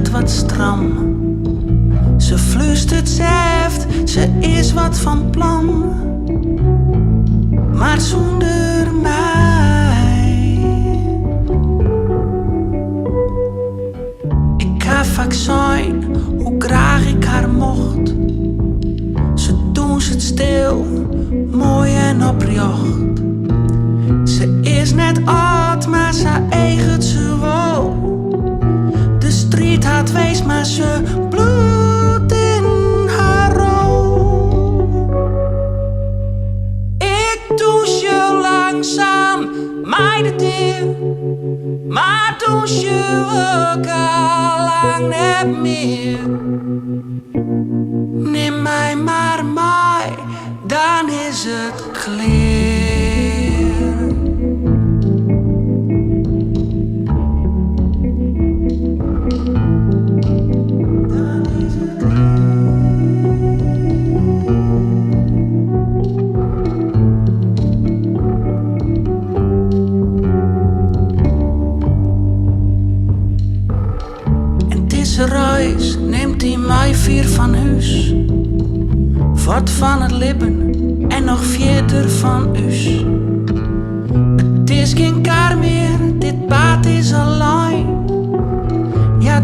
het wat stram. Ze fluistert zeft, ze is wat van plan. Maar zonder mij. Ik ga vaak zijn hoe graag ik haar mocht. Ze doen het stil, mooi en oprecht. Ze is net oud, maar ze eigen ze wel. De strijd had wees, maar ze bloedt in haar rol. Ik douche je langzaam, meid het in. Maar douche je ook al lang net meer. Neem mij maar mee, dan is het clear. Reis neemt hij mij vier van huis. Wat van het lippen en nog vierder van us. Het is geen kar meer, dit paard is alleen. Ja,